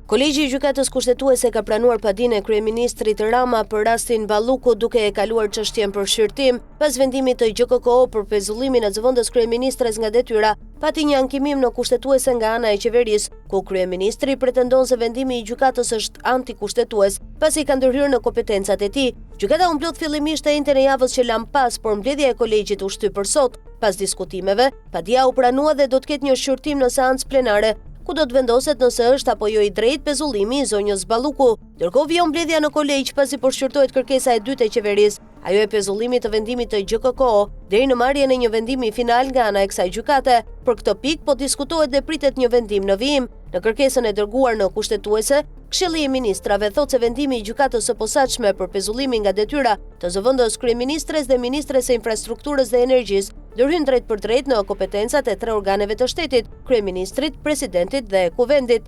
Kolegji i Gjykatës Kushtetuese ka pranuar padinë e kryeministrit Rama për rastin Balluku duke e kaluar çështjen për shqyrtim pas vendimit të GJKO për pezullimin e zëvendës kryeministres nga detyra, pati një ankimim në kushtetuese nga ana e qeverisë, ku kryeministri pretendon se vendimi i gjykatës është antikushtetues, pasi ka ndërhyrë në kompetencat e tij. Gjykata u mblodh fillimisht e njëjtën e javës që lam pas, por mbledhja e kolegjit u shtyp për sot. Pas diskutimeve, padia u pranua dhe do të ketë një shqyrtim në seancë plenare, ku do të vendoset nëse është apo jo i drejtë pezullimi i zonjës Balluku. Ndërkohë vjen mbledhja në kolegj pasi po shqyrtohet kërkesa e dytë e qeverisë, ajo e pezullimit të vendimit të GJKO, deri në marrjen e një vendimi final nga ana e kësaj gjykate. Për këtë pikë po diskutohet dhe pritet një vendim në vijim. Në kërkesën e dërguar në kushtetuese, Këshilli i Ministrave thotë se vendimi i gjykatës së posaçme për pezullimin nga detyra të zëvendës kryeministres dhe ministres së infrastrukturës dhe energjisë ndërhyn drejt për drejt në kompetencat e 3 organeve të shtetit: kryeministrit, presidentit dhe kuvendit.